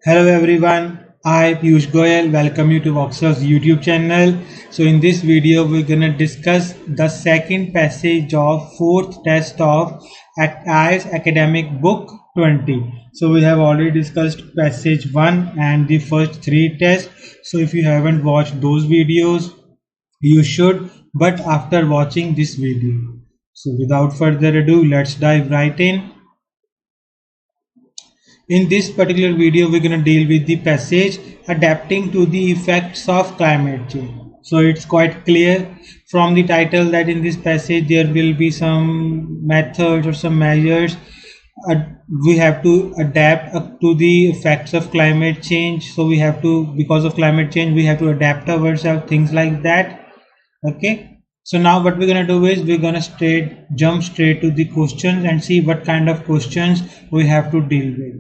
Hello everyone, I Piyush Goyal welcome you to Voxcel's YouTube channel. So in this video we're gonna discuss the second passage of fourth test of IELTS Academic Book 20. So we have already discussed passage 1 and the first 3 tests. So if you haven't watched those videos, you should, but after watching this video. So without further ado, let's dive right in. In this particular video, we're going to deal with the passage adapting to the effects of climate change. So it's quite clear from the title that in this passage there will be some methods or some measures we have to adapt up to the effects of climate change. So we have to, because of climate change, we have to adapt ourselves, things like that. Okay. So now what we're going to do is we're going to jump straight to the questions and see what kind of questions we have to deal with.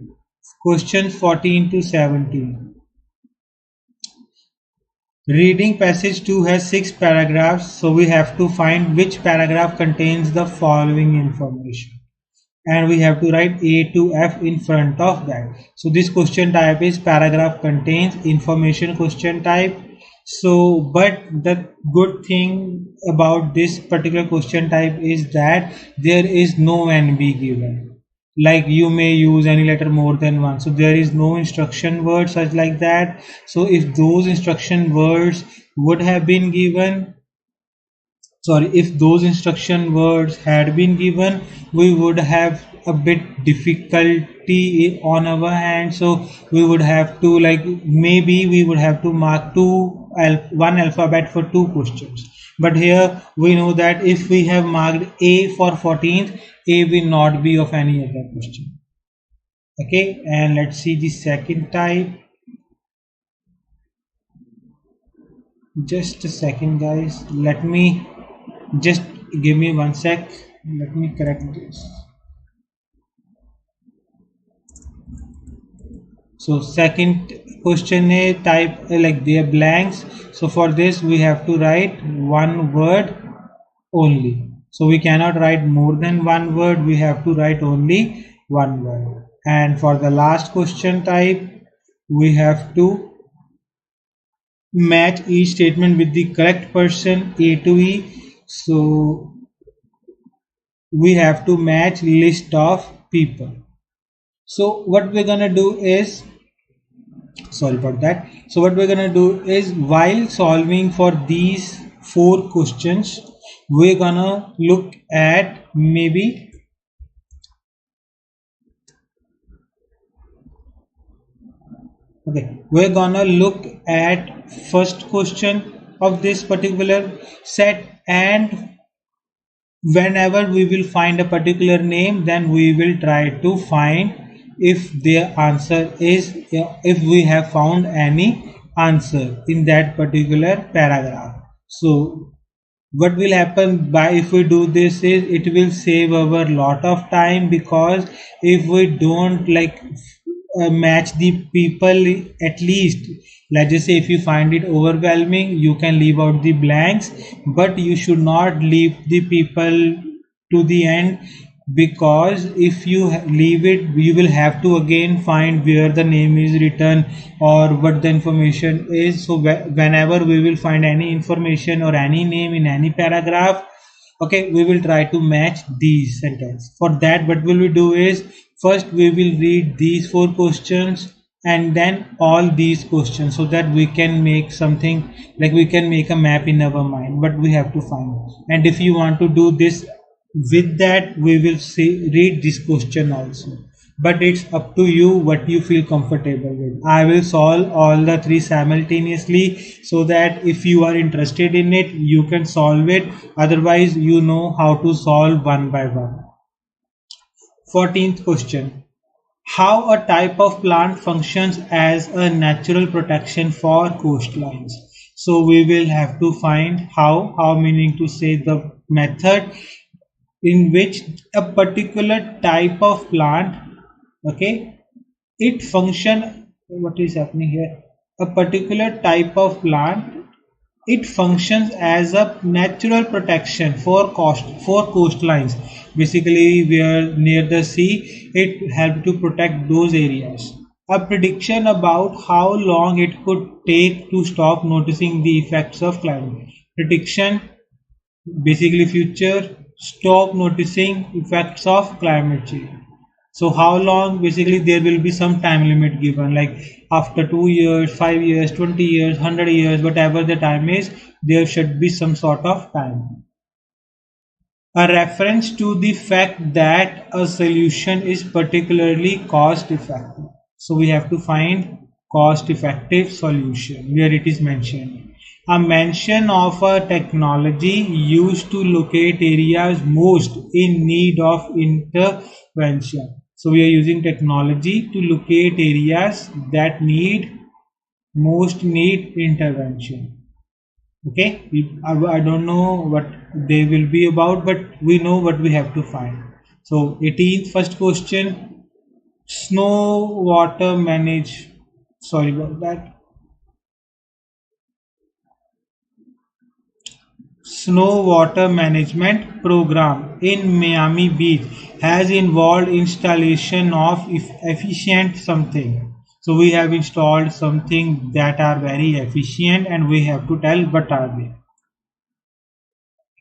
Questions 14 to 17. Reading passage 2 has 6 paragraphs, so we have to find which paragraph contains the following information. And we have to write A to F in front of that. So this question type is paragraph contains information question type. So, but the good thing about this particular question type is that there is no NB given. Like you may use any letter more than one, so there is no instruction word such like that. So if those instruction words would have been given, if those instruction words had been given, we would have a bit difficulty on our hand. So we would have to, like, maybe we would have to mark one alphabet for 2 questions. But here we know that if we have marked A for 14th, A will not be of any other question. Okay, and let's see the second type. Just a second guys, let me just give me 1 sec, let me correct this. So second question A type, like they are blanks, so for this we have to write one word only. So we cannot write more than one word, we have to write only one word. And for the last question type, we have to match each statement with the correct person A to E. So we have to match list of people. So what we're gonna do is, sorry about that. So what we're gonna do is, while solving for these 4 questions, we're gonna look at we're gonna look at first question of this particular set, and whenever we will find a particular name, then we will try to find if their answer is, if we have found any answer in that particular paragraph. So what will happen by if we do this is it will save our lot of time, because if we don't match the people, at least let's just say if you find it overwhelming, you can leave out the blanks, but you should not leave the people to the end, because if you leave it, you will have to again find where the name is written or what the information is. So whenever we will find any information or any name in any paragraph, okay, we will try to match these sentences. For that, what will we do is, first we will read these 4 questions and then all these questions, so that we can make something, like we can make a map in our mind what we have to find. And if you want to do this with that, we will read this question also, but it's up to you what you feel comfortable with. I will solve all the 3 simultaneously, so that if you are interested in it, you can solve it, otherwise you know how to solve one by one. 14th question. How a type of plant functions as a natural protection for coastlines. So we will have to find how meaning to say the method in which a particular type of plant, okay, it function, what is happening here, a particular type of plant, it functions as a natural protection for coastlines. Basically we are near the sea, it helps to protect those areas. A prediction about how long it could take to stop noticing the effects of climate. Prediction, basically future, stop noticing effects of climate change. So how long? Basically there will be some time limit given, like after 2 years, 5 years, 20 years, 100 years, whatever the time is, there should be some sort of time. A reference to the fact that a solution is particularly cost effective. So we have to find cost effective solution where it is mentioned. A mention of a technology used to locate areas most in need of intervention. So we are using technology to locate areas that most need intervention. Okay, I don't know what they will be about, but we know what we have to find. So 18th first question, snow water manage, sorry about that, snow water management program in Miami Beach has involved installation of efficient something. So we have installed something that are very efficient and we have to tell what are they.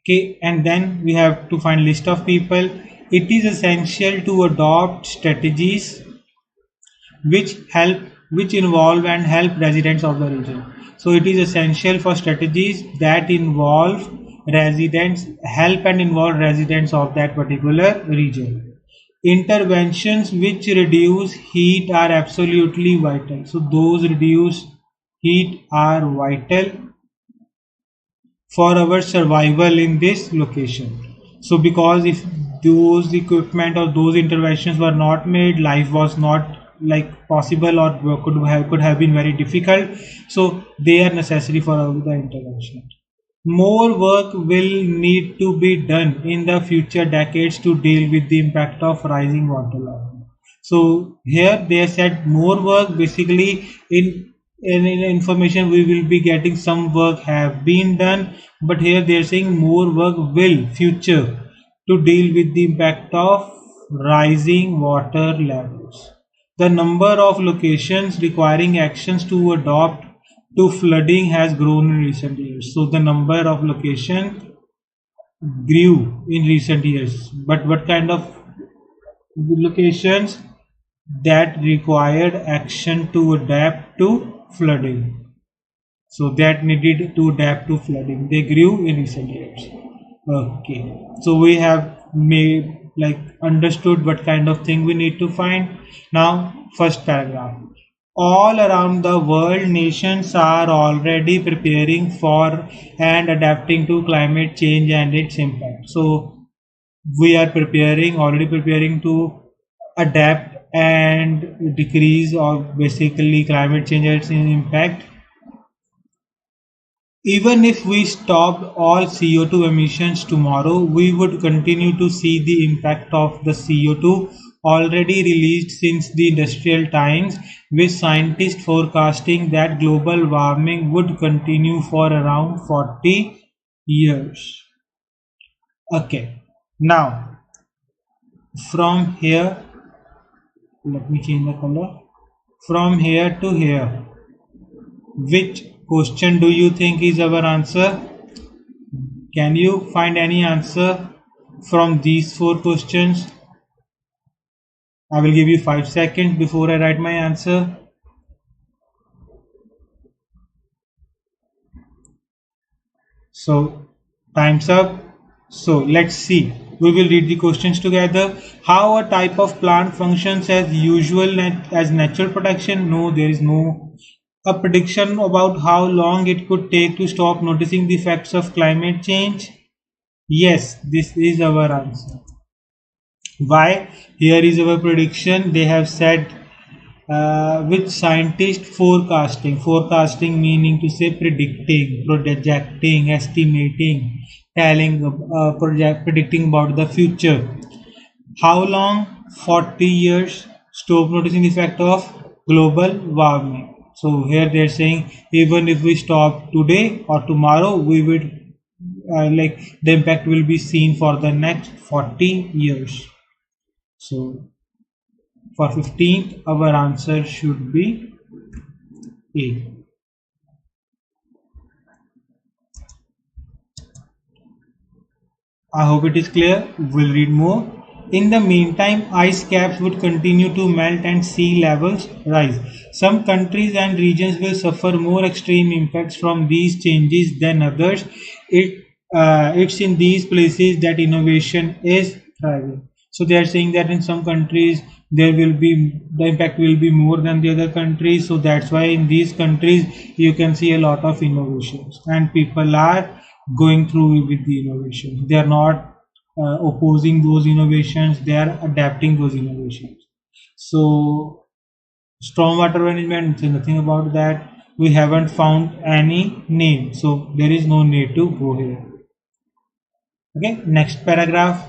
Okay, and then we have to find list of people. It is essential to adopt strategies which involve and help residents of the region. So it is essential for strategies that involve residents, help and involve residents of that particular region. Interventions which reduce heat are absolutely vital. So those reduce heat are vital for our survival in this location. So because if those equipment or those interventions were not made, life was not like possible or could have been very difficult. So they are necessary for the intervention. More work will need to be done in the future decades to deal with the impact of rising water level. So here they said more work, basically in information we will be getting some work have been done, but here they are saying more work will future to deal with the impact of rising water levels. The number of locations requiring actions to adopt to flooding has grown in recent years. So the number of locations grew in recent years. But what kind of locations that required action to adapt to flooding? So that needed to adapt to flooding. They grew in recent years. Okay. So we have made like understood what kind of thing we need to find. Now, first paragraph. All around the world, nations are already preparing for and adapting to climate change and its impact. So we are already preparing to adapt and decrease or basically climate change and its impact. Even if we stopped all CO2 emissions tomorrow, we would continue to see the impact of the CO2 already released since the industrial times, with scientists forecasting that global warming would continue for around 40 years. Okay, now from here, let me change the color. From here to here, which question do you think is our answer? Can you find any answer from these four questions? I will give you 5 seconds before I write my answer. So, time's up. So, let's see. We will read the questions together. How a type of plant functions as usual as natural protection? No, there is no. A prediction about how long it could take to stop noticing the effects of climate change? Yes, this is our answer. Why? Here is our prediction. They have said with scientist forecasting meaning to say predicting, projecting, estimating, telling, predicting about the future. How long? 40 years. Stop noticing the effect of global warming. So here they are saying even if we stop today or tomorrow, we would like the impact will be seen for the next 40 years. So For 15th, our answer should be A. I hope it is clear. We'll read more. In the meantime, ice caps would continue to melt and sea levels rise. Some countries and regions will suffer more extreme impacts from these changes than others. It's in these places that innovation is thriving. So they are saying that in some countries there will be the impact will be more than the other countries. So that's why in these countries you can see a lot of innovations and people are going through with the innovations. They are not opposing those innovations, they are adapting those innovations. So stormwater management, say nothing about that. We haven't found any name, so there is no need to go here. Okay, next paragraph.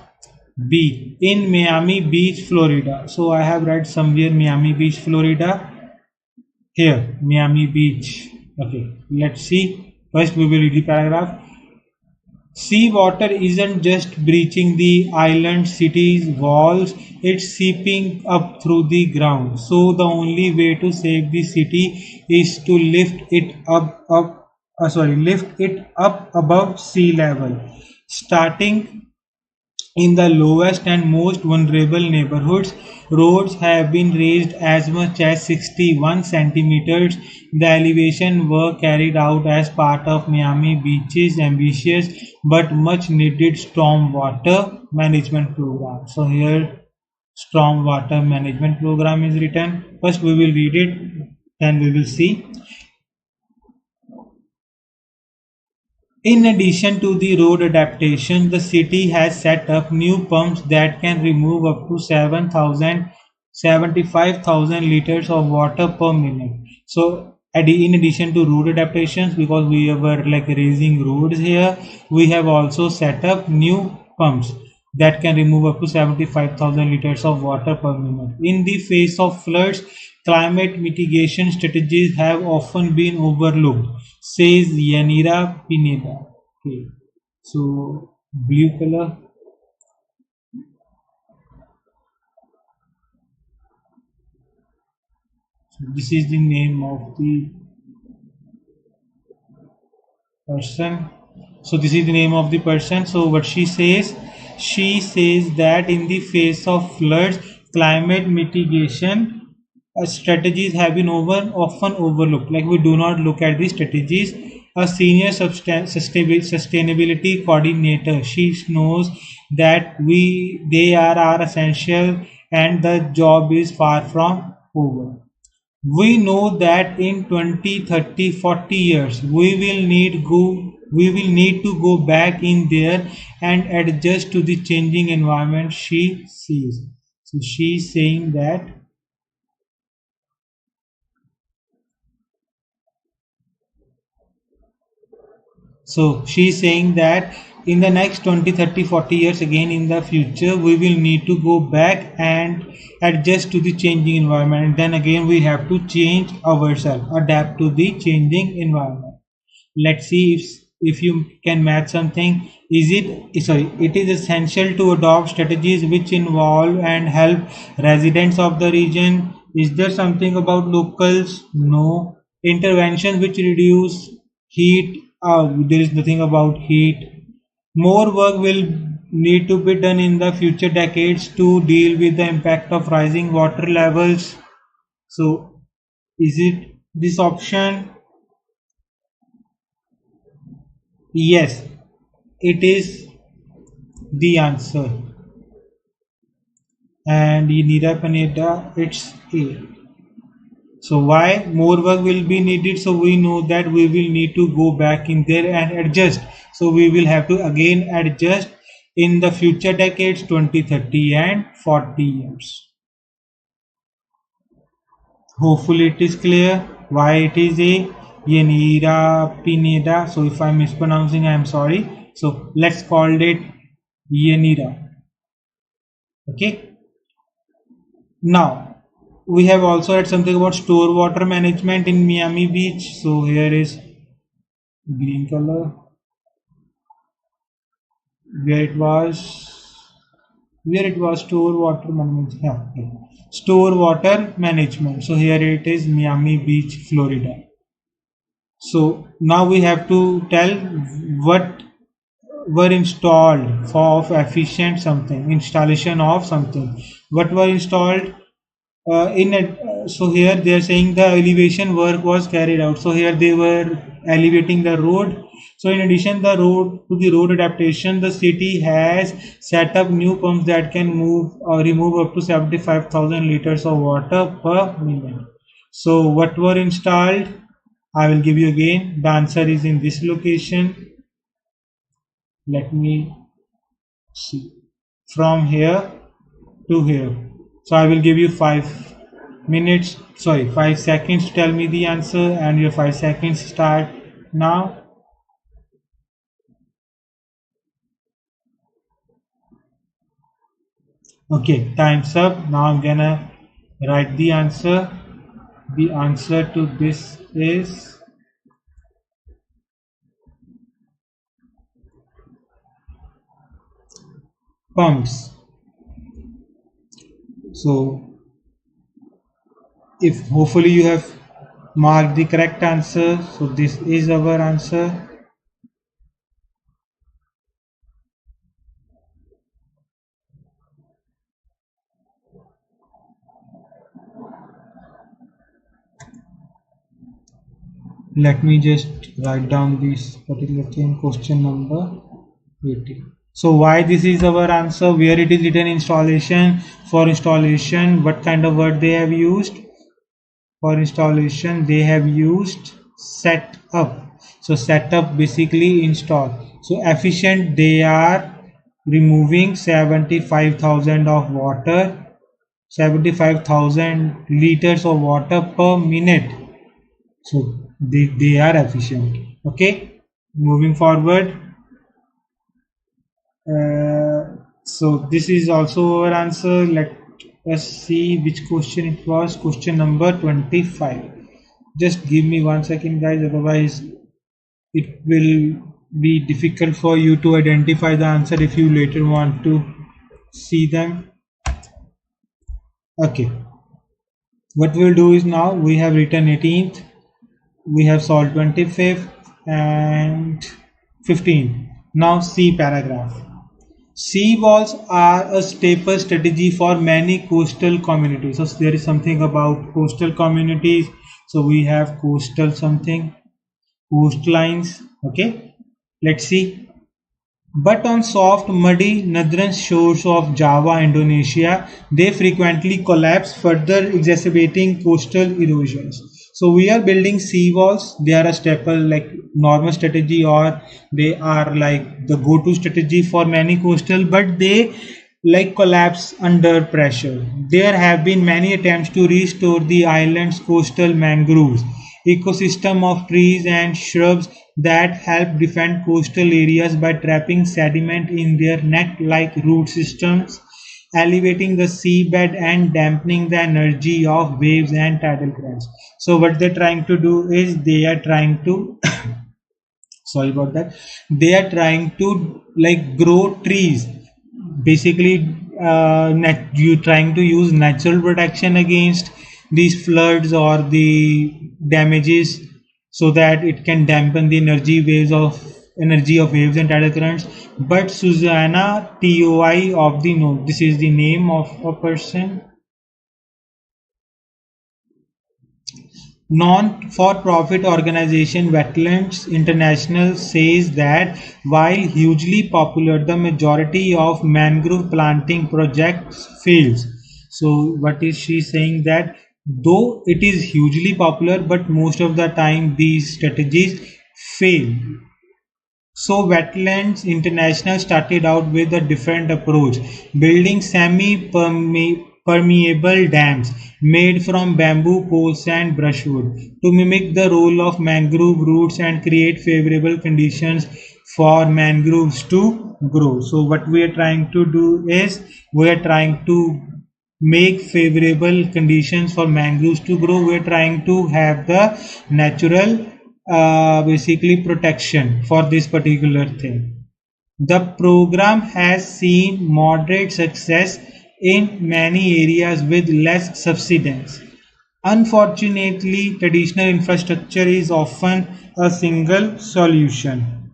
B, in Miami Beach, Florida. So I have read somewhere Miami Beach, Florida. Here, Miami Beach. Okay, let's see. First, we will read the paragraph. Seawater isn't just breaching the island city's walls, it's seeping up through the ground. So the only way to save the city is to lift it up above sea level. Starting in the lowest and most vulnerable neighborhoods, roads have been raised as much as 61 centimeters. The elevation work carried out as part of Miami Beach's ambitious but much needed stormwater management program. So here stormwater management program is written. First we will read it, then we will see. In addition to the road adaptation, the city has set up new pumps that can remove up to 75,000 liters of water per minute. So, in addition to road adaptations, because we were like raising roads here, we have also set up new pumps that can remove up to 75,000 liters of water per minute. In the face of floods, climate mitigation strategies have often been overlooked, says Yanira Pineda. Okay, so blue color. So this is the name of the person. So this is the name of the person. So what she says that in the face of floods, climate mitigation strategies have been often overlooked. Like we do not look at the strategies. A senior sustainability coordinator, she knows that they are essential and the job is far from over. We know that in 20, 30, 40 years we will need to go back in there and adjust to the changing environment, she sees. So she's saying that. So she's saying that in the next 20, 30, 40 years, again in the future, we will need to go back and adjust to the changing environment. And then again, we have to change ourselves, adapt to the changing environment. Let's see if you can match something. It is essential to adopt strategies which involve and help residents of the region. Is there something about locals? No. Interventions which reduce heat. There is nothing about heat. More work will need to be done in the future decades to deal with the impact of rising water levels. So is it this option? Yes, it is the answer. And Nira Paneda, it's A. So why more work will be needed? So we know that we will need to go back in there and adjust. So we will have to again adjust in the future decades 20, 30 and 40 years. Hopefully it is clear why it is A. Yanira Pineda. So if I'm mispronouncing, I'm sorry. So let's call it Yanira. Okay. Now we have also had something about store water management in Miami Beach. So here is green color where it was store water management. Yeah, okay. store water management. So here it is Miami Beach, Florida. So now we have to tell what were installed for efficient something, installation of something. What were installed in it? So here they are saying the elevation work was carried out. So here they were elevating the road. So in addition the road to the road adaptation, the city has set up new pumps that can move or remove up to 75,000 liters of water per minute. So what were installed? I will give you again. The answer is in this location. Let me see. From here to here. So I will give you 5 seconds to tell me the answer, and your 5 seconds start now. Okay, time's up. Now I'm gonna write the answer. The answer to this is pumps. So if hopefully you have marked the correct answer, so this is our answer. Let me just write down this particular thing, question number 80. So why this is our answer? Where it is written installation? For installation, what kind of word they have used? For installation they have used set up. So set up basically install. So efficient, they are removing 75,000 of water, 75,000 liters of water per minute. So they are efficient. Okay, moving forward. So this is also our answer. Let us see which question it was. Question number 25. Just give me 1 second, guys, otherwise it will be difficult for you to identify the answer if you later want to see them. Okay, what we'll do is, now we have written 18th, we have solved 25th and 15th. Now C paragraph. Sea walls are a staple strategy for many coastal communities. So there is something about coastal communities. So we have coastal something, coastlines. Okay, let's see. But on soft, muddy northern shores of Java, Indonesia, they frequently collapse, further exacerbating coastal erosions. So we are building seawalls. They are a staple, like normal strategy, or they are like the go-to strategy for many coastal, but they like collapse under pressure. There have been many attempts to restore the island's coastal mangroves, ecosystem of trees and shrubs that help defend coastal areas by trapping sediment in their net-like root systems, elevating the seabed and dampening the energy of waves and tidal currents. So what they're trying to do is, they are trying to sorry about that, they are trying to like grow trees, basically you trying to use natural protection against these floods or the damages, so that it can dampen the energy of waves and tidal currents. But Susanna Toi of the no, this is the name of a person, non-for-profit organization Wetlands International, says that while hugely popular, the majority of mangrove planting projects fails. So what is she saying? That though it is hugely popular, but most of the time these strategies fail. So Wetlands International started out with a different approach, building semi-permeable dams made from bamboo poles and brushwood to mimic the role of mangrove roots and create favorable conditions for mangroves to grow. So what we are trying to do is, we are trying to make favorable conditions for mangroves to grow. We are trying to have the natural basically protection for this particular thing. The program has seen moderate success in many areas with less subsidence. Unfortunately, traditional infrastructure is often a single solution,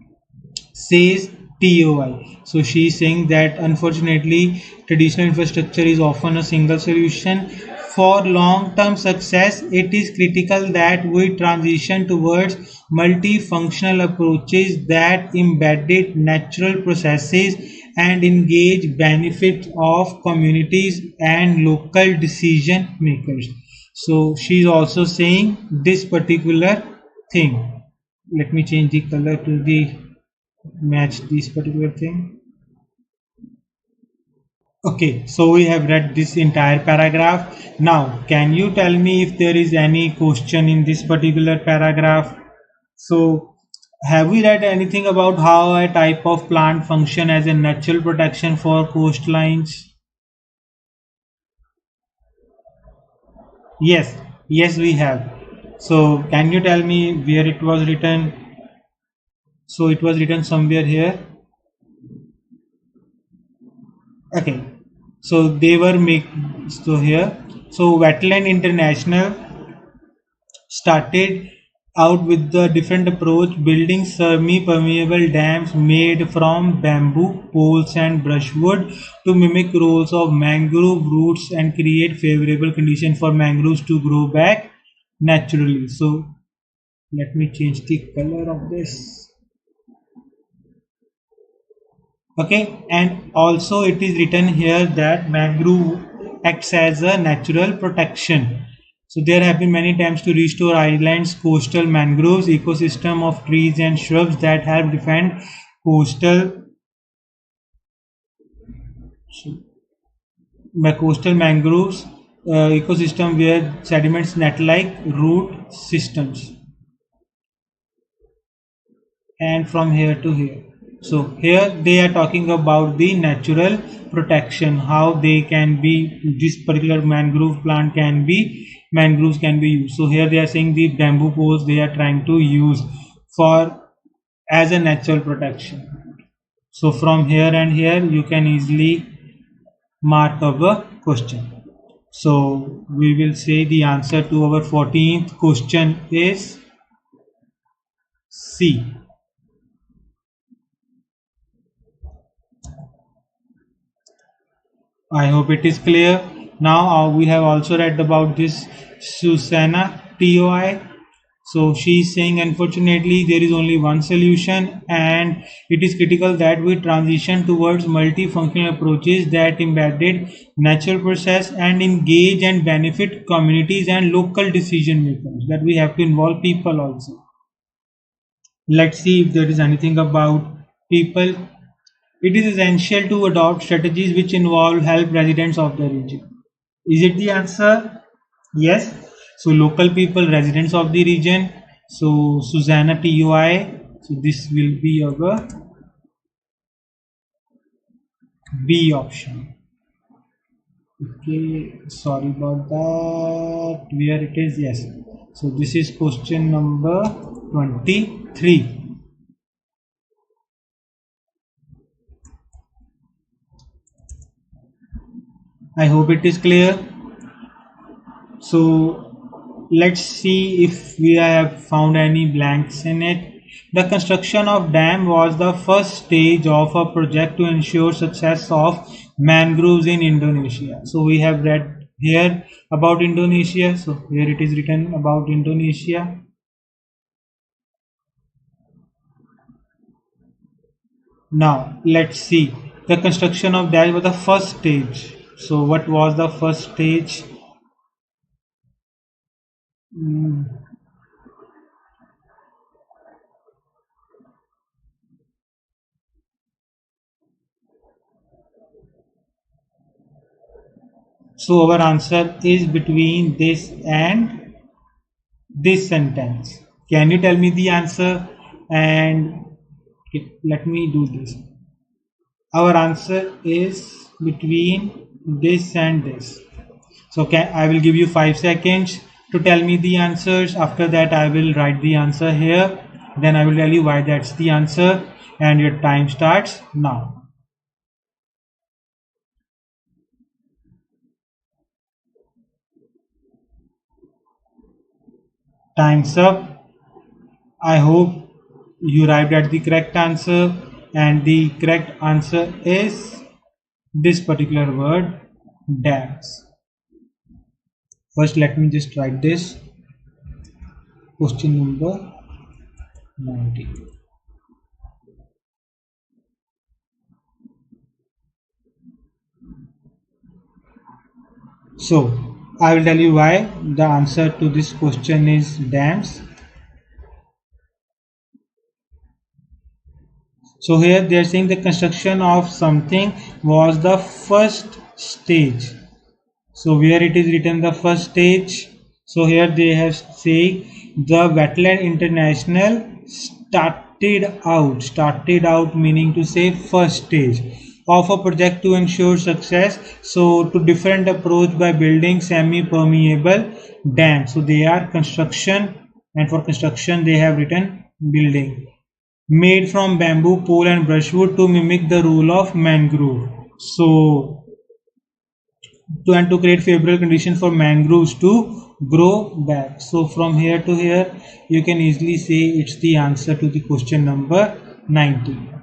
says TOI. So she is saying that unfortunately, traditional infrastructure is often a single solution. For long-term success, it is critical that we transition towards multifunctional approaches that embedded natural processes and engage benefits of communities and local decision makers. So she is also saying this particular thing. Let me change the color to the match this particular thing. Okay, so we have read this entire paragraph. Now, can you tell me if there is any question in this particular paragraph? So, have we read anything about how a type of plant function as a natural protection for coastlines? Yes, yes, we have. So, can you tell me where it was written? So, it was written somewhere here. Okay, so they were make so here. So Wetland International started out with the different approach, building semi-permeable dams made from bamboo poles and brushwood to mimic roles of mangrove roots and create favorable conditions for mangroves to grow back naturally. So let me change the color of this. Okay, and also it is written here that mangrove acts as a natural protection. So there have been many attempts to restore islands coastal mangroves ecosystem of trees and shrubs that have defend coastal coastal mangroves ecosystem where sediments net like root systems. And from here to here. So here they are talking about the natural protection, how they can be, this particular mangrove plant can be, mangroves can be used. So here they are saying the bamboo poles they are trying to use for as a natural protection. So from here and here you can easily mark up a question. So we will say the answer to our 14th question is C. I hope it is clear. Now we have also read about this Susanna TOI. So she is saying unfortunately there is only one solution and it is critical that we transition towards multifunctional approaches that embedded natural process and engage and benefit communities and local decision makers, that we have to involve people also. Let's see if there is anything about people. It is essential to adopt strategies which involve help residents of the region. Is it the answer? Yes. So local people, residents of the region. So Susanna TUI. So this will be our B option. Okay, sorry about that. Where it is? Yes. So this is question number 23. I hope it is clear. So let's see if we have found any blanks in it. The construction of dam was the first stage of a project to ensure success of mangroves in Indonesia. So we have read here about Indonesia. So here it is written about Indonesia. Now let's see. The construction of dam was the first stage. So what was the first stage? Hmm. So our answer is between this and this sentence. Can you tell me the answer? And let me do this. Our answer is between this and this. So I will give you 5 seconds to tell me the answers. After that, I will write the answer here. Then I will tell you why that's the answer. And your time starts now. Time's up. I hope you arrived at the correct answer, and the correct answer is this particular word, dams. First, let me just write this. Question number 90. So, I will tell you why the answer to this question is dams. So here they are saying the construction of something was the first stage. So where it is written the first stage, so here they have say the Wetland International started out meaning to say first stage of a project to ensure success. So to different approach by building semi-permeable dams. So they are construction, and for construction they have written building made from bamboo, pole and brushwood to mimic the rule of mangrove. So to create favorable conditions for mangroves to grow back. So from here to here you can easily say it's the answer to the question number 90.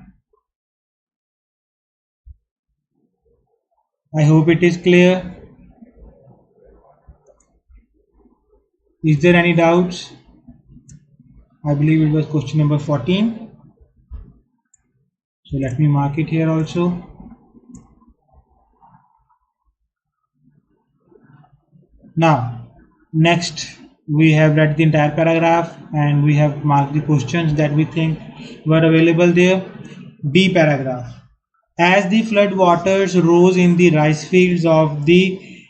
I hope it is clear. Is there any doubts? I believe it was question number 14. So let me mark it here also. Now, next we have read the entire paragraph and we have marked the questions that we think were available there. B paragraph. As the flood waters rose in the rice fields of the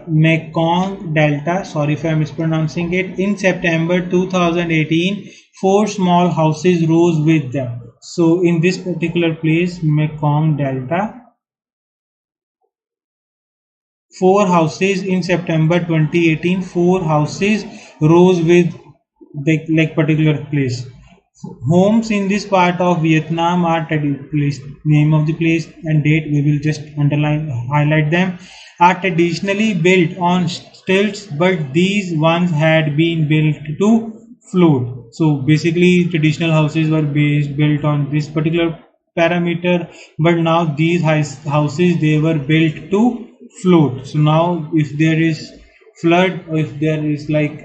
Mekong Delta, sorry if I am mispronouncing it, in September 2018, four small houses rose with them. So in this particular place, Mekong Delta, four houses in September 2018, four houses rose with the like particular place. Homes in this part of Vietnam are place, name of the place and date we will just underline highlight them, are traditionally built on stilts, but these ones had been built to float. So basically traditional houses were built on this particular parameter, but now these houses they were built to float. So now if there is flood or if there is like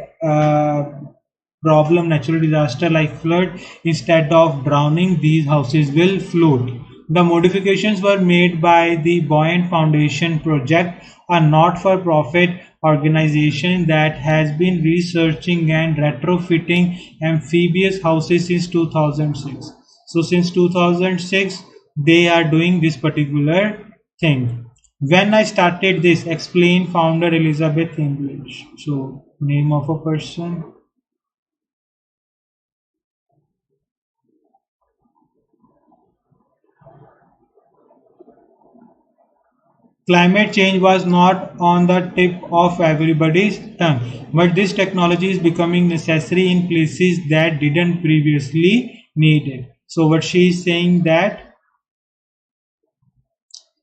problem, natural disaster like flood, instead of drowning these houses will float. The modifications were made by the Buoyant Foundation Project, a not-for-profit organization that has been researching and retrofitting amphibious houses since 2006. So since 2006 they are doing this particular thing. When I started this, explain founder Elizabeth English. So name of a person. Climate change was not on the tip of everybody's tongue, but this technology is becoming necessary in places that didn't previously need it. So what she is saying that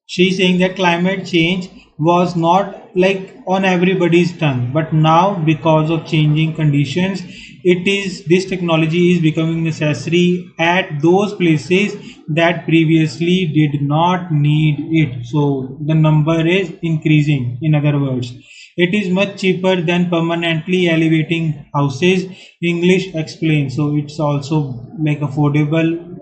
she's saying that climate change was not like on everybody's tongue, but now because of changing conditions, it is this technology is becoming necessary at those places that previously did not need it. So the number is increasing. In other words, it is much cheaper than permanently elevating houses. English explains. So it's also like affordable,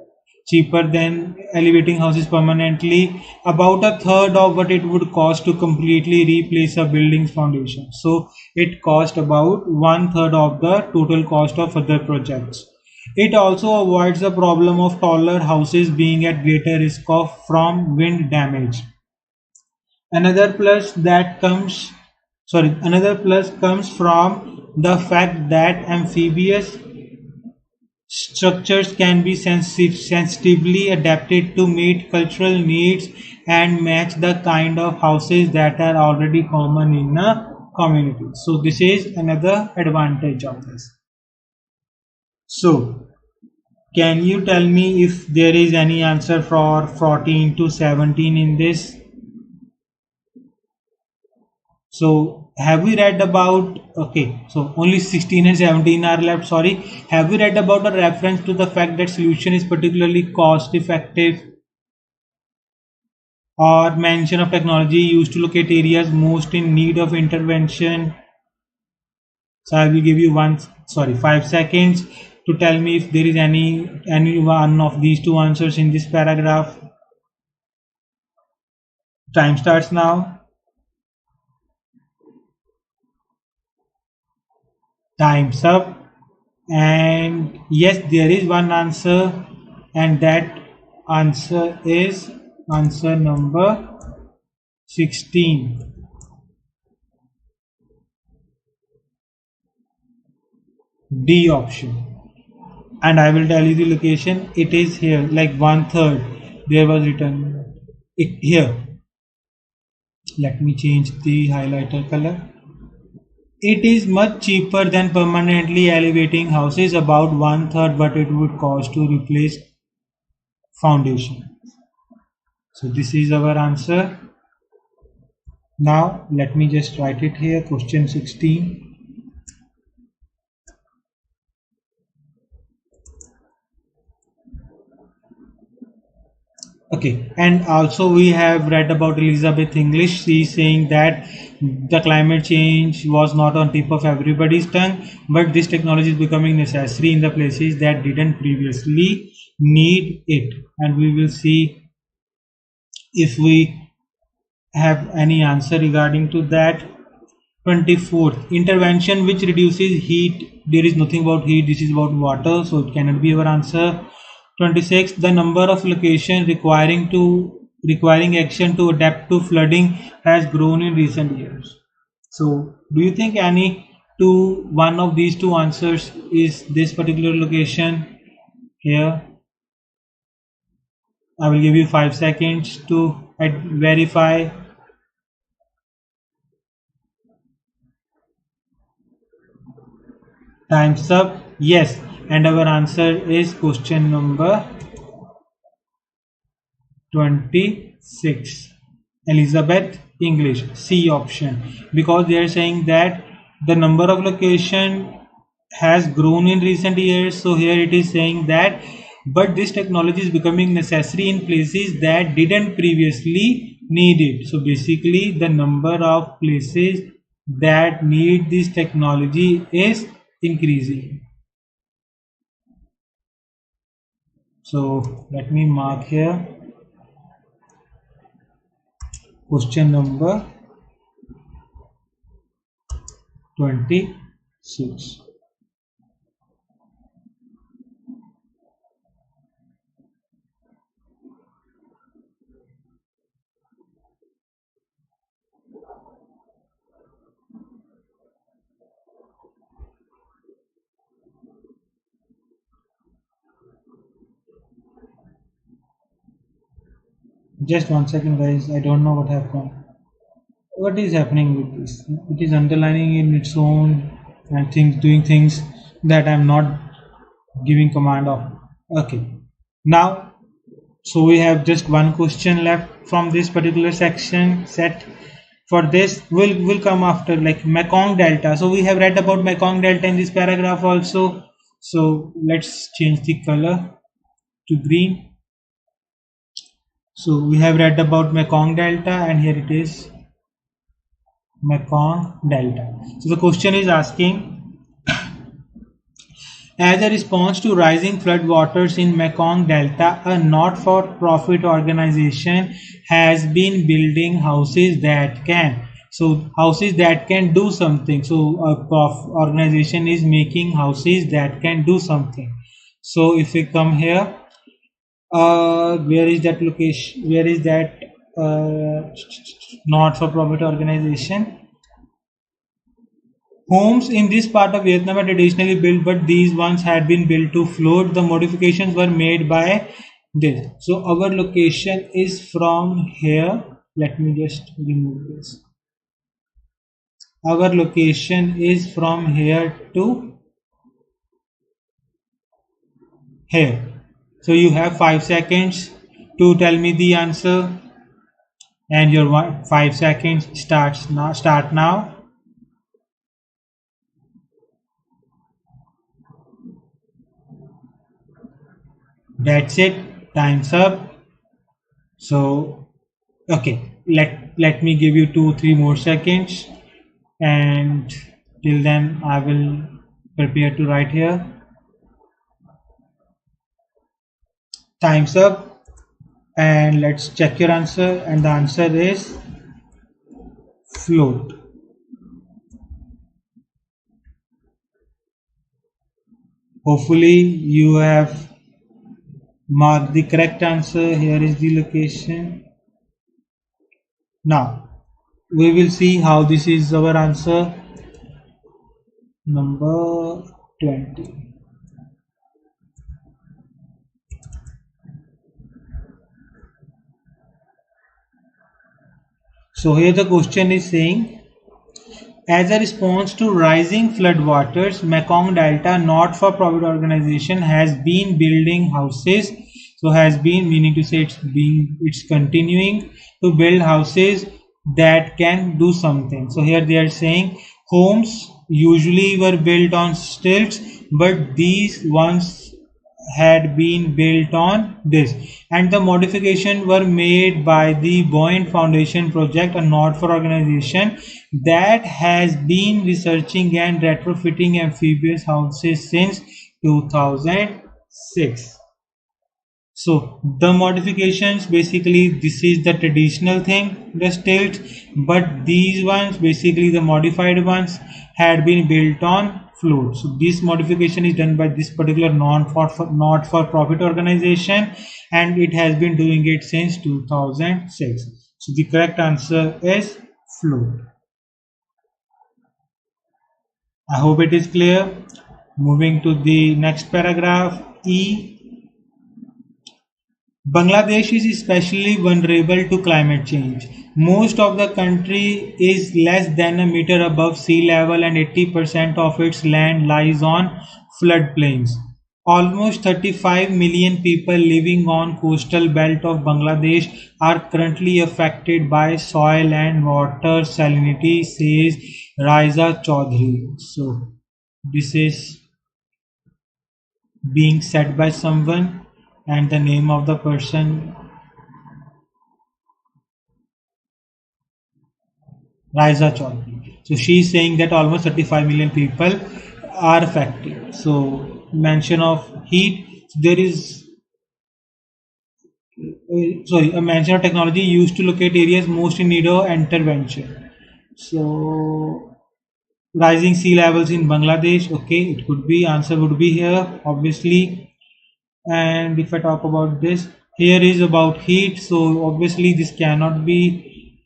cheaper than elevating houses permanently, about a third of what it would cost to completely replace a building's foundation. So it cost about one third of the total cost of other projects. It also avoids the problem of taller houses being at greater risk of from wind damage. Another plus that comes another plus comes from the fact that amphibious structures can be sensitively adapted to meet cultural needs and match the kind of houses that are already common in a community. So this is another advantage of this. So can you tell me if there is any answer for 14 to 17 in this? So have we read about, okay, so only 16 and 17 are left, sorry. Have we read about a reference to the fact that solution is particularly cost effective, or mention of technology used to locate areas most in need of intervention? So I will give you 5 seconds to tell me if there is any one of these two answers in this paragraph. Time starts now. Time's up. And yes, there is one answer, and that answer is answer number 16, D option. And I will tell you the location. It is here, like one third. There was written it here. Let me change the highlighter color. It is much cheaper than permanently elevating houses, about one third what it would cost to replace foundation. So this is our answer. Now let me just write it here, question 16. Okay, and also we have read about Elizabeth English. She is saying that the climate change was not on tip of everybody's tongue, but this technology is becoming necessary in the places that didn't previously need it. And we will see if we have any answer regarding to that. 24th, intervention which reduces heat. There is nothing about heat, this is about water, so it cannot be our answer. 26th, the number of locations requiring action to adapt to flooding has grown in recent years. So do you think one of these two answers is this particular location here? I will give you 5 seconds to verify. Time's up. Yes, and our answer is question number 26. Elizabeth English, C option, because they are saying that the number of location has grown in recent years. So here it is saying that, but this technology is becoming necessary in places that didn't previously need it. So basically the number of places that need this technology is increasing. So let me mark here question number 26. Just 1 second, guys. I don't know what happened. What is happening with this? It is underlining in its own and doing things that I'm not giving command of. Okay. Now, so we have just one question left from this particular section set. For this, will come after, like Mekong Delta. So we have read about Mekong Delta in this paragraph also. So let's change the color to green. So we have read about Mekong Delta, and here it is, Mekong Delta. So the question is asking, as a response to rising floodwaters in Mekong Delta, a not-for-profit organization has been building houses that can. So houses that can do something. So a organization is making houses that can do something. So if we come here, where is that location? Where is that not-for-profit organization? Homes in this part of Vietnam are traditionally built, but these ones had been built to float. The modifications were made by this. So our location is from here. Let me just remove this. Our location is from here to here. So you have 5 seconds to tell me the answer, and your 5 seconds start now. That's it. Time's up. So, okay, let me give you 2 3 more seconds, and till then I will prepare to write here. Time's up, and let's check your answer. And the answer is float. Hopefully, you have marked the correct answer. Here is the location. Now, we will see how this is our answer. Number 20. So here the question is saying, as a response to rising floodwaters, Mekong Delta not-for-profit organization has been building houses. So has been meaning to say it's continuing to build houses that can do something. So here they are saying homes usually were built on stilts, but these ones had been built on this, and the modifications were made by the Buoyant Foundation Project, a not-for organization that has been researching and retrofitting amphibious houses since 2006. So the modifications, basically this is the traditional thing, the stilts, but these ones, basically the modified ones, had been built on float. So this modification is done by this particular not for profit organization, and it has been doing it since 2006. So the correct answer is float. I hope it is clear. Moving to the next paragraph, E. Bangladesh is especially vulnerable to climate change. Most of the country is less than a meter above sea level, and 80% of its land lies on floodplains. Almost 35 million people living on coastal belt of Bangladesh are currently affected by soil and water salinity, says Raiza Chaudhary. So this is being said by someone, and the name of the person, Raiza Chaudhary. So she is saying that almost 35 million people are affected. So mention of heat, there is a mention of technology used to locate areas most in need of intervention. So rising sea levels in Bangladesh, okay, it could be, answer would be here obviously. And if I talk about this, here is about heat, so obviously this cannot be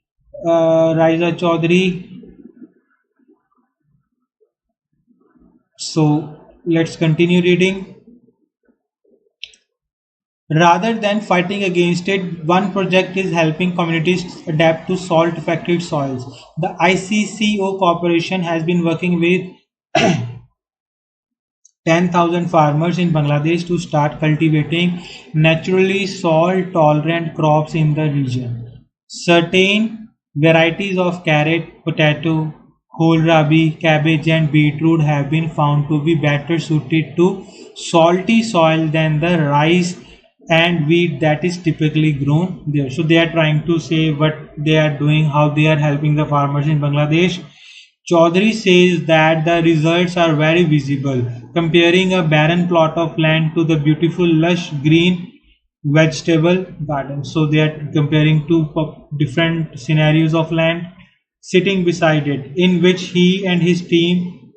Raiza Chaudhary. So let's continue reading. Rather than fighting against it, one project is helping communities adapt to salt affected soils. The ICCO Corporation has been working with 10,000 farmers in Bangladesh to start cultivating naturally salt tolerant crops in the region. Certain varieties of carrot, potato, kohlrabi, cabbage, and beetroot have been found to be better suited to salty soil than the rice and wheat that is typically grown there. So they are trying to say what they are doing, how they are helping the farmers in Bangladesh. Chaudhary says that the results are very visible, comparing a barren plot of land to the beautiful lush green vegetable garden. So they are comparing two different scenarios of land sitting beside it, in which he and his team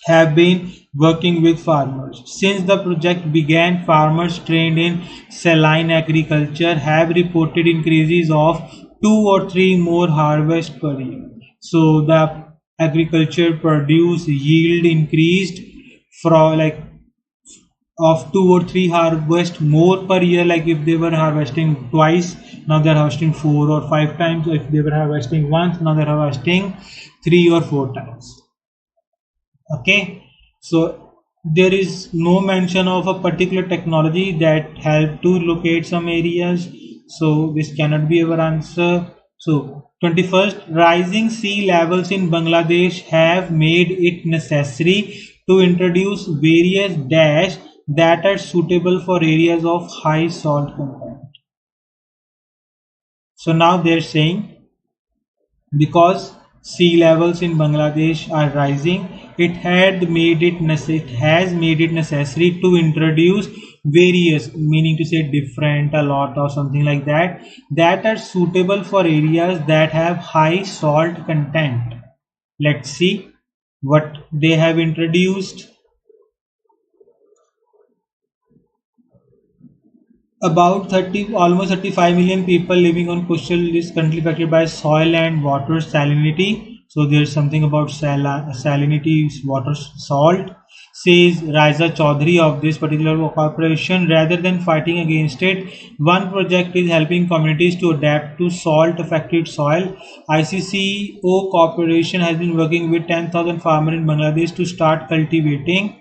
have been working with farmers. Since the project began, farmers trained in saline agriculture have reported increases of 2 or 3 more harvests per year. So the agriculture produce yield increased from like of 2 or 3 harvest more per year. Like if they were harvesting twice, now they're harvesting 4 or 5 times. If they were harvesting once, now they're harvesting 3 or 4 times. Okay, so there is no mention of a particular technology that help to locate some areas, so this cannot be our answer. So 21st, rising sea levels in Bangladesh have made it necessary to introduce various dash that are suitable for areas of high salt content. So now they're saying because sea levels in Bangladesh are rising, it has made it necessary to introduce various, meaning to say different, a lot, or something like that, that are suitable for areas that have high salt content. Let's see what they have introduced. About 30, almost 35 million people living on coastal is currently affected by soil and water salinity. So there's something about salinity, water salt. Says Raisa Chaudhary of this particular corporation, rather than fighting against it, one project is helping communities to adapt to salt-affected soil. ICCO Corporation has been working with 10,000 farmers in Bangladesh to start cultivating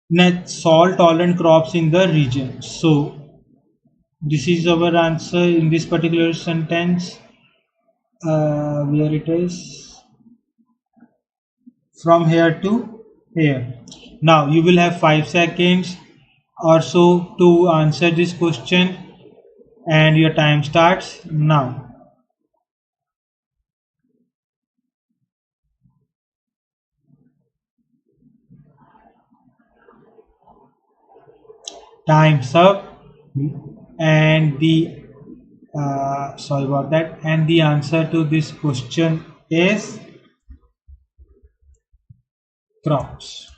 net salt tolerant crops in the region. So this is our answer in this particular sentence, where it is from here to here. Now you will have 5 seconds or so to answer this question, and your time starts now. Time's up, and the sorry about that, and the answer to this question is crops.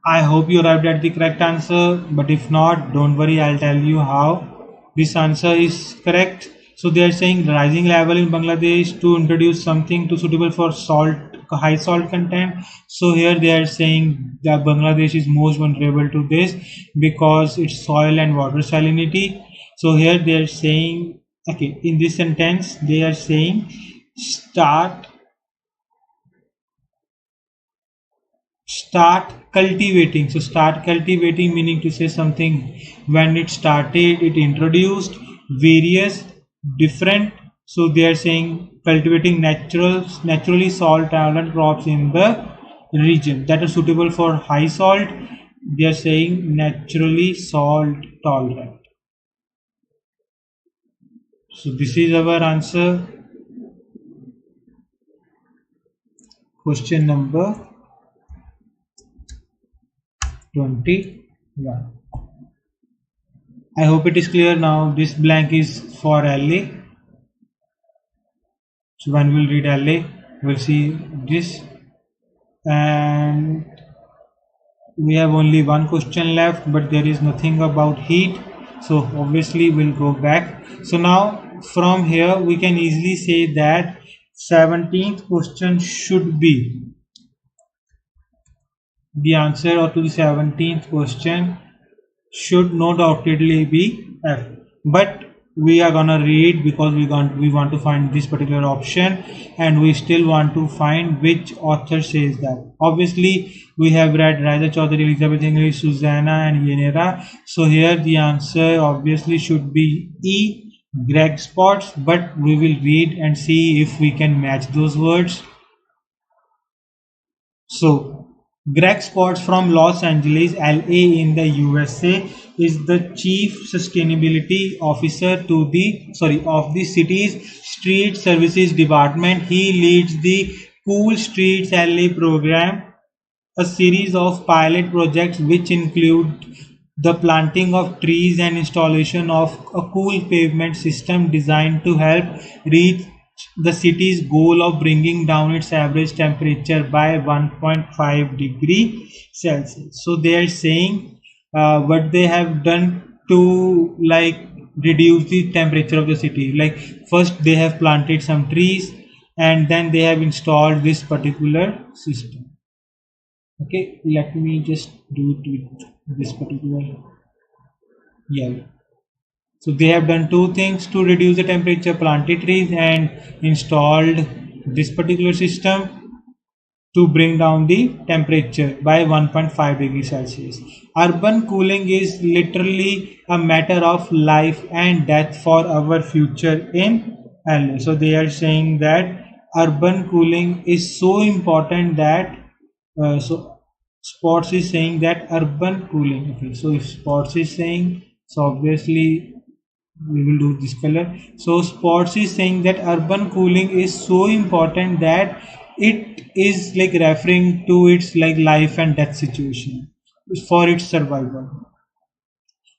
I hope you arrived at the correct answer, but if not, don't worry, I'll tell you how this answer is correct. So they are saying rising level in Bangladesh to introduce something to suitable for salt, high salt content. So here they are saying that Bangladesh is most vulnerable to this because its soil and water salinity. So here they are saying, okay, in this sentence they are saying start cultivating. So start cultivating meaning to say something when it started, it introduced various different. So they are saying cultivating naturally salt tolerant crops in the region that are suitable for high salt. They are saying naturally salt tolerant. So this is our answer. Question number 21. I hope it is clear now. This blank is for LA. So when we'll read LA, we'll see this. And we have only one question left, but there is nothing about heat. So obviously we'll go back. So now from here we can easily say that 17th question should be the answer, or to the 17th question should no doubtedly be F. But we are gonna read because we want to find this particular option, and we still want to find which author says that. Obviously we have read Raja Chaudhary, Elizabeth English, Susanna and Yenera. So here the answer obviously should be E, Greg Spots, but we will read and see if we can match those words. So Greg Spots from Los Angeles, LA in the USA is the Chief Sustainability Officer to of the city's Street Services Department. He leads the Cool Streets LA program, a series of pilot projects which include the planting of trees and installation of a cool pavement system designed to help reach the city's goal of bringing down its average temperature by 1.5 degree Celsius. So they are saying what they have done to reduce the temperature of the city. Like first they have planted some trees, and then they have installed this particular system. Okay, let me just do it with this particular yellow. So they have done two things to reduce the temperature: planted trees and installed this particular system to bring down the temperature by 1.5 degrees Celsius. Urban cooling is literally a matter of life and death for our future in LA. So they are saying that urban cooling is so important that So sports is saying that urban cooling. Okay, so if sports is saying, so obviously we will do this color. So sports is saying that urban cooling is so important that it is like referring to its like life and death situation for its survival.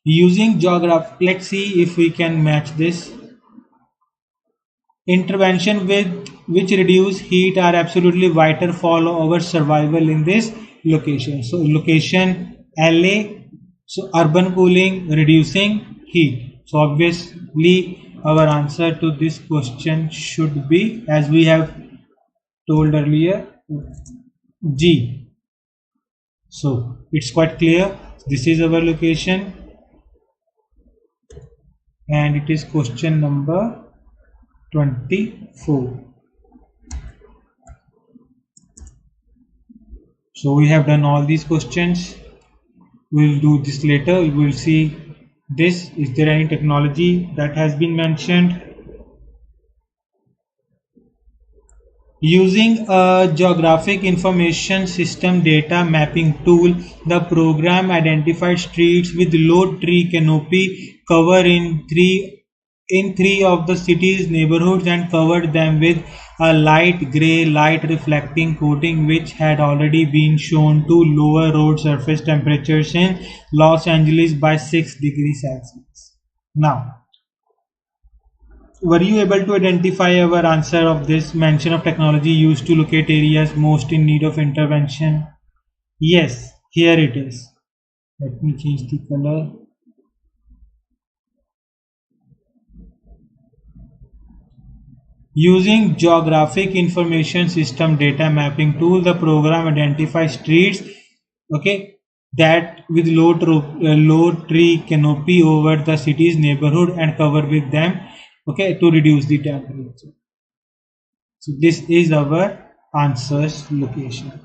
Using geography, let's see if we can match this. Intervention with which reduce heat are absolutely vital for our survival in this location. So location LA, so urban cooling, reducing heat. So obviously our answer to this question should be, as we have told earlier, G. So it's quite clear. This is our location and it is question number 24. So we have done all these questions. We'll do this later. We will see this. Is there any technology that has been mentioned? Using a geographic information system data mapping tool, the program identified streets with low tree canopy cover in three of the city's neighborhoods and covered them with a light gray light reflecting coating which had already been shown to lower road surface temperatures in Los Angeles by 6 degrees Celsius. Now, were you able to identify our answer of this mention of technology used to locate areas most in need of intervention? Yes, here it is. Let me change the color. Using geographic information system data mapping tool, the program identifies streets, okay, that with low tree canopy over the city's neighborhood and cover with them, okay, to reduce the temperature. So this is our answers location.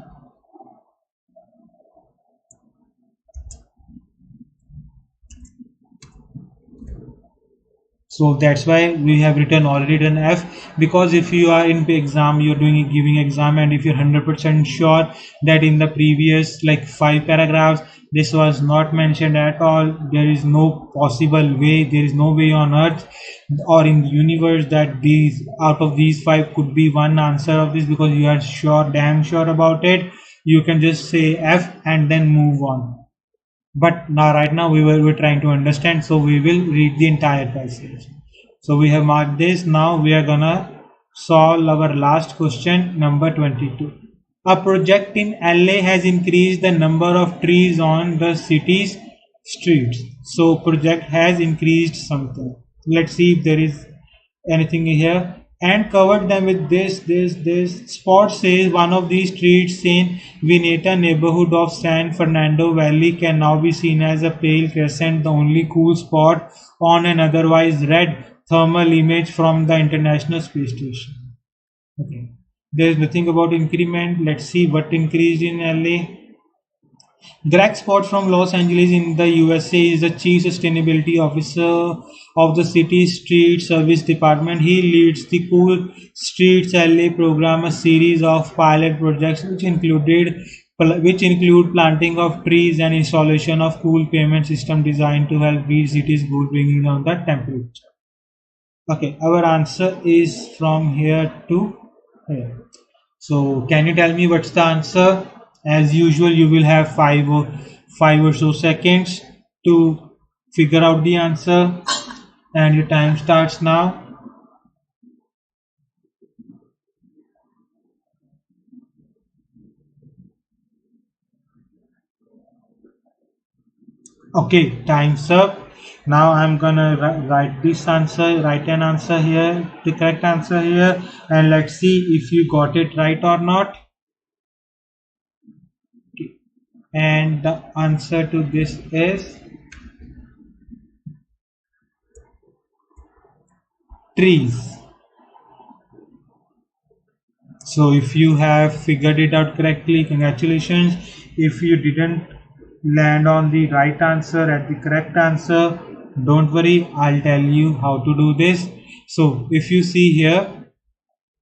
So that's why we have already done F, because if you are in exam, you're doing giving exam, and if you're 100% sure that in the previous like 5 paragraphs this was not mentioned at all, there is no possible way, there is no way on earth or in the universe that these out of these 5 could be one answer of this, because you are sure, damn sure about it, you can just say F and then move on. But now right now we're trying to understand, so we will read the entire passage. So we have marked this. Now we are gonna solve our last question, number 22. A project in LA has increased the number of trees on the city's streets. So project has increased something. Let's see if there is anything here, and covered them with this. Spot says one of these streets in Vineta neighborhood of San Fernando Valley can now be seen as a pale crescent, the only cool spot on an otherwise red thermal image from the International Space Station. Okay. There is nothing about increment. Let's see what increased in LA. Greg Scott from Los Angeles in the USA is the Chief Sustainability Officer of the city's Street Service Department. He leads the Cool Streets LA program, a series of pilot projects which include planting of trees and installation of cool payment system designed to help reach city's goal, bringing down the temperature. Okay, our answer is from here to here. So can you tell me what's the answer? As usual, you will have five or so seconds to figure out the answer, and your time starts now. Okay, time's up. Now I'm gonna write this answer, write an answer here, the correct answer here, and let's see if you got it right or not. And the answer to this is trees. So if you have figured it out correctly, congratulations. If you didn't land on the right answer at the correct answer, don't worry, I'll tell you how to do this. So if you see here,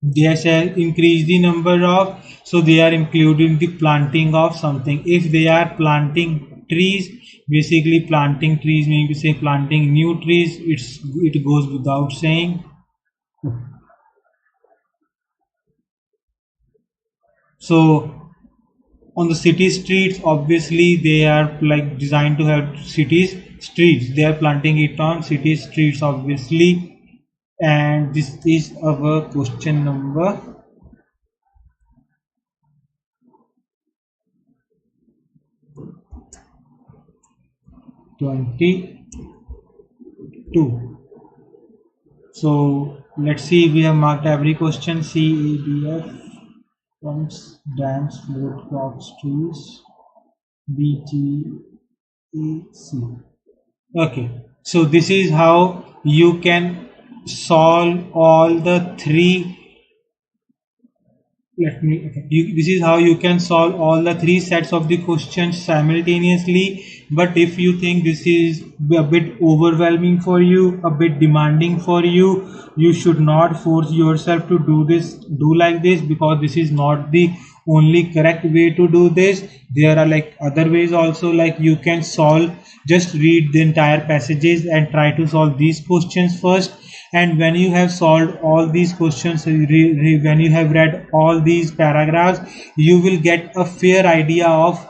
They shall increase the number of, so they are including the planting of something. If they are planting trees, basically planting trees, maybe say planting new trees, it goes without saying. So on the city streets, obviously they are like designed to have cities streets, they are planting it on city streets obviously. And this is our question number 22. So let's see, we have marked every question. CADF, pumps, dams, float, crops, trees, BGAC. Okay, so this is how you can solve all the three. This is how you can solve all the three sets of the questions simultaneously. But if you think this is a bit overwhelming for you, a bit demanding for you, you should not force yourself to do like this, because this is not the only correct way to do this. There are like other ways also, like you can solve, just read the entire passages and try to solve these questions first. And when you have solved all these questions, when you have read all these paragraphs, you will get a fair idea of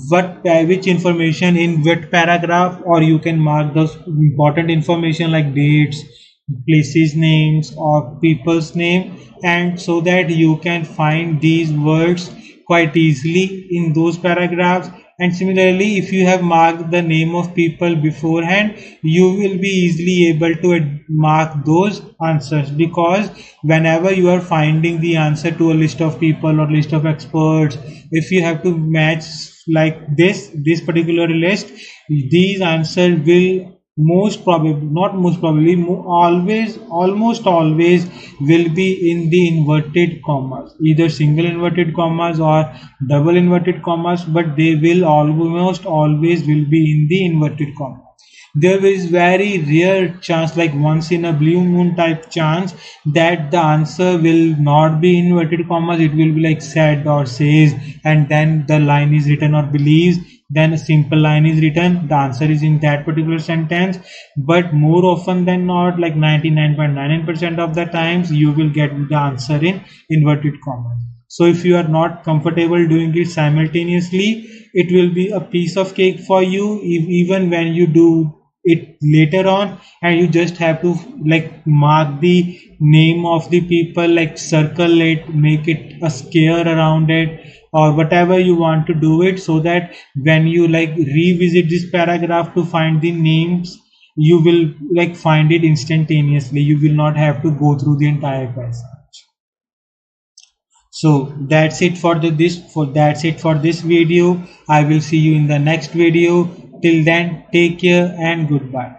what which information in what paragraph, or you can mark those important information like dates, places names or people's name, and so that you can find these words quite easily in those paragraphs. And similarly, if you have marked the name of people beforehand, you will be easily able to mark those answers, because whenever you are finding the answer to a list of people or list of experts, if you have to match like this particular list, these answers will most probably, not most probably, always, almost always will be in the inverted commas, either single inverted commas or double inverted commas, but they will almost always will be in the inverted comma. There is very rare chance, like once in a blue moon type chance, that the answer will not be inverted commas, it will be like said or says, and then the line is written, or believes, then a simple line is written, the answer is in that particular sentence. But more often than not, like 99.99% of the times, you will get the answer in inverted commas. So if you are not comfortable doing it simultaneously, it will be a piece of cake for you even when you do it later on, and you just have to like mark the name of the people, like circle it, make it a square around it, or whatever you want to do it, so that when you like revisit this paragraph to find the names, you will like find it instantaneously, you will not have to go through the entire passage. So that's it for this video. I will see you in the next video. Till then, take care and goodbye.